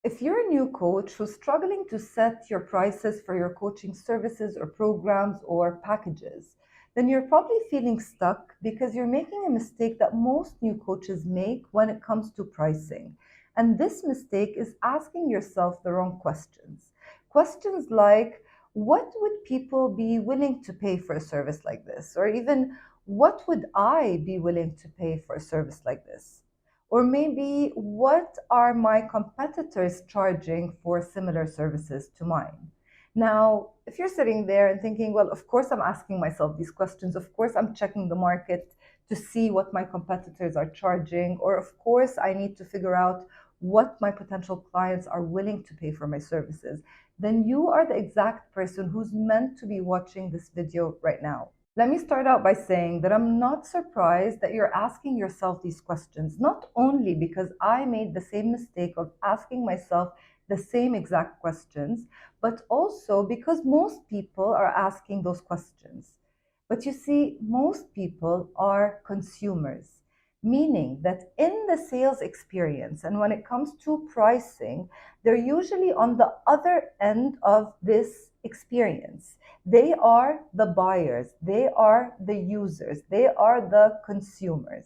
If you're a new coach who's struggling to set your prices for your coaching services or programs or packages, then you're probably feeling stuck because you're making a mistake that most new coaches make when it comes to pricing. And this mistake is asking yourself the wrong questions. Questions like, what would people be willing to pay for a service like this? Or even, what would I be willing to pay for a service like this? Or maybe, what are my competitors charging for similar services to mine? Now, if you're sitting there and thinking, well, of course I'm asking myself these questions, of course I'm checking the market to see what my competitors are charging, or of course I need to figure out what my potential clients are willing to pay for my services, then you are the exact person who's meant to be watching this video right now. Let me start out by saying that I'm not surprised that you're asking yourself these questions, not only because I made the same mistake of asking myself the same exact questions, but also because most people are asking those questions. But you see, most people are consumers, meaning that in the sales experience and when it comes to pricing, they're usually on the other end of this experience. They are the buyers, they are the users, they are the consumers.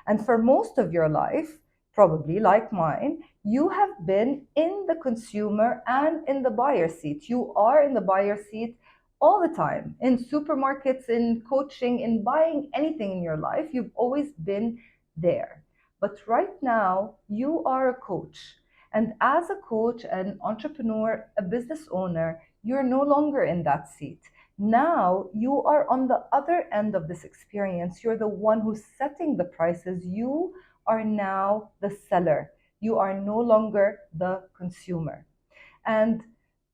And for most of your life, probably like mine, you have been in the consumer and in the buyer seat. You are in the buyer seat all the time. In supermarkets, in coaching, in buying anything in your life, you've always been there. But right now, you are a coach. And as a coach, an entrepreneur, a business owner, you're no longer in that seat. Now you are on the other end of this experience. You're the one who's setting the prices. You are now the seller. You are no longer the consumer. And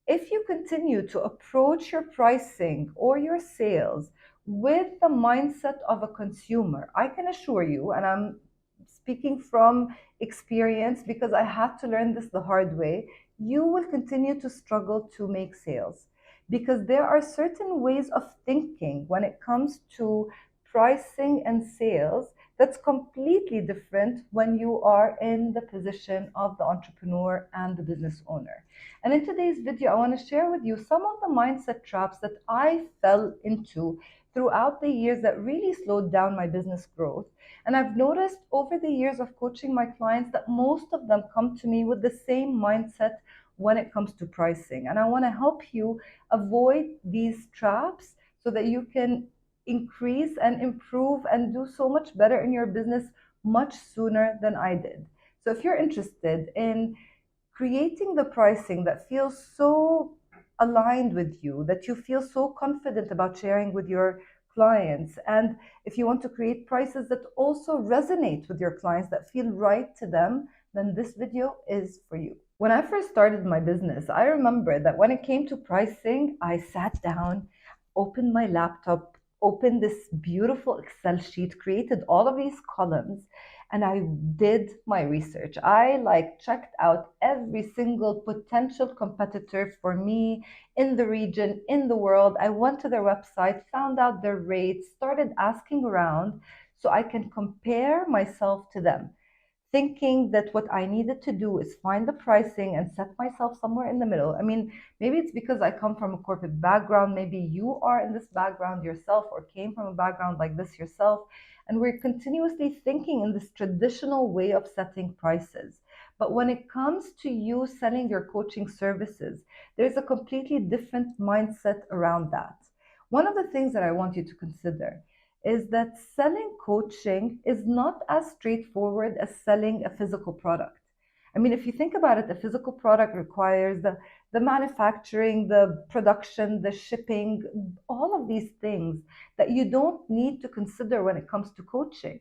if you continue to approach your pricing or your sales with the mindset of a consumer, I can assure you, and I'm speaking from experience because I had to learn this the hard way, you will continue to struggle to make sales because there are certain ways of thinking when it comes to pricing and sales that's completely different when you are in the position of the entrepreneur and the business owner. And in today's video, I want to share with you some of the mindset traps that I fell into throughout the years that really slowed down my business growth. And I've noticed over the years of coaching my clients that most of them come to me with the same mindset when it comes to pricing. And I want to help you avoid these traps so that you can increase and improve and do so much better in your business much sooner than I did. So if you're interested in creating the pricing that feels so aligned with you, that you feel so confident about sharing with your clients, and if you want to create prices that also resonate with your clients, that feel right to them, then this video is for you. When I first started my business, I remember that when it came to pricing, I sat down, opened my laptop, opened this beautiful Excel sheet, created all of these columns, and I did my research. I checked out every single potential competitor for me in the region, in the world. I went to their website, found out their rates, started asking around so I can compare myself to them, thinking that what I needed to do is find the pricing and set myself somewhere in the middle. I mean, maybe it's because I come from a corporate background. Maybe you are in this background yourself or came from a background like this yourself. And we're continuously thinking in this traditional way of setting prices. But when it comes to you selling your coaching services, there's a completely different mindset around that. One of the things that I want you to consider is that selling coaching is not as straightforward as selling a physical product. I mean, if you think about it, a physical product requires the manufacturing, the production, the shipping, all of these things that you don't need to consider when it comes to coaching.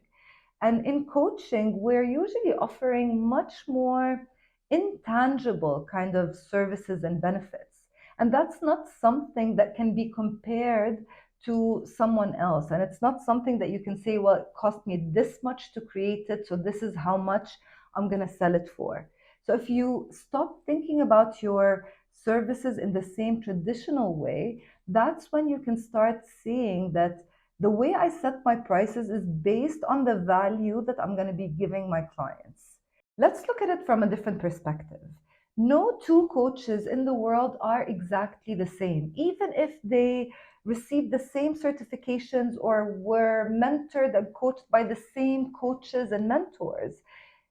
And in coaching, we're usually offering much more intangible kind of services and benefits. And that's not something that can be compared to someone else. And it's not something that you can say, well, it cost me this much to create it, so this is how much I'm going to sell it for. So if you stop thinking about your services in the same traditional way, that's when you can start seeing that the way I set my prices is based on the value that I'm going to be giving my clients. Let's look at it from a different perspective. No two coaches in the world are exactly the same, even if they received the same certifications or were mentored and coached by the same coaches and mentors.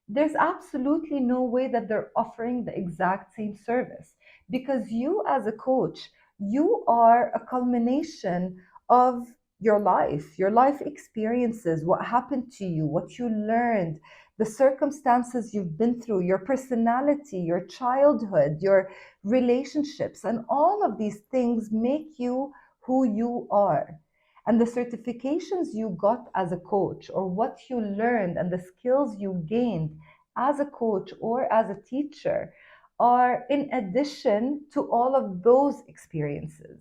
There's absolutely no way that they're offering the exact same service, because you as a coach, you are a culmination of your life experiences, what happened to you, what you learned, the circumstances you've been through, your personality, your childhood, your relationships, and all of these things make you who you are. And the certifications you got as a coach, or what you learned and the skills you gained as a coach or as a teacher, are in addition to all of those experiences.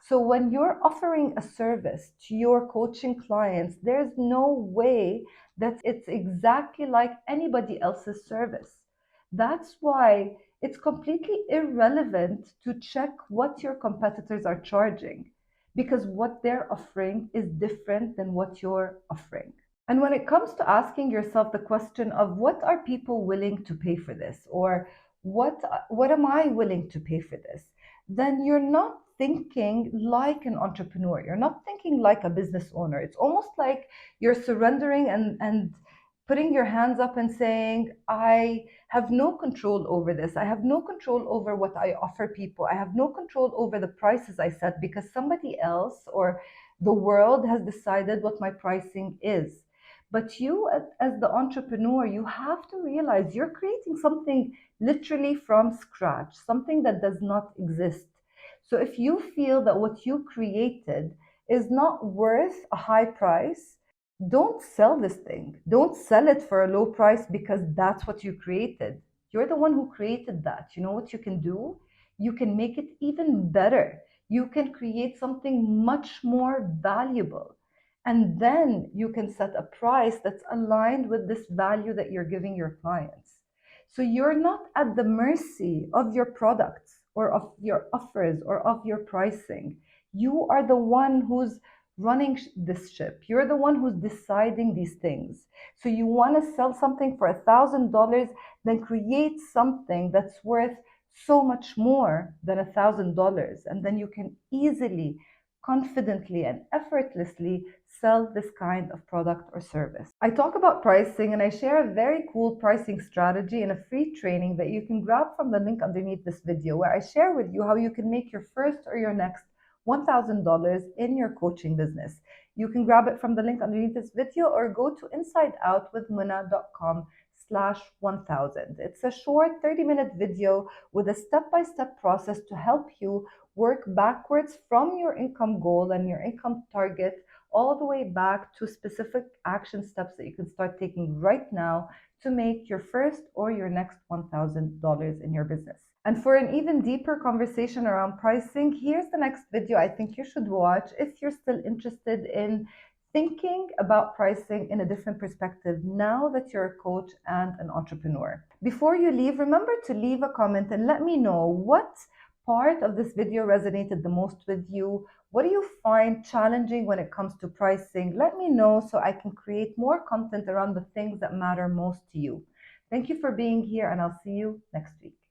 So when you're offering a service to your coaching clients, there's no way that it's exactly like anybody else's service. That's why it's completely irrelevant to check what your competitors are charging, because what they're offering is different than what you're offering. And when it comes to asking yourself the question of what are people willing to pay for this, or what am I willing to pay for this, then you're not thinking like an entrepreneur. You're not thinking like a business owner. It's almost like you're surrendering and putting your hands up and saying, I have no control over this. I have no control over what I offer people. I have no control over the prices I set, because somebody else or the world has decided what my pricing is. But you, as the entrepreneur, you have to realize you're creating something literally from scratch, something that does not exist. So if you feel that what you created is not worth a high price, don't sell this thing. Don't sell it for a low price because that's what you created. You're the one who created that. You know what you can do? You can make it even better. You can create something much more valuable. And then you can set a price that's aligned with this value that you're giving your clients. So you're not at the mercy of your products or of your offers or of your pricing. You are the one who's running this ship. You're the one who's deciding these things. So you want to sell something for $1,000, then create something that's worth so much more than $1,000. And then you can easily, confidently, and effortlessly sell this kind of product or service. I talk about pricing and I share a very cool pricing strategy in a free training that you can grab from the link underneath this video, where I share with you how you can make your first or your next $1,000 in your coaching business. You can grab it from the link underneath this video or go to insideoutwithmuna.com/1000. It's a short 30-minute video with a step-by-step process to help you work backwards from your income goal and your income target all the way back to specific action steps that you can start taking right now to make your first or your next $1,000 in your business. And for an even deeper conversation around pricing, here's the next video I think you should watch if you're still interested in thinking about pricing in a different perspective now that you're a coach and an entrepreneur. Before you leave, remember to leave a comment and let me know what part of this video resonated the most with you. What do you find challenging when it comes to pricing? Let me know so I can create more content around the things that matter most to you. Thank you for being here, and I'll see you next week.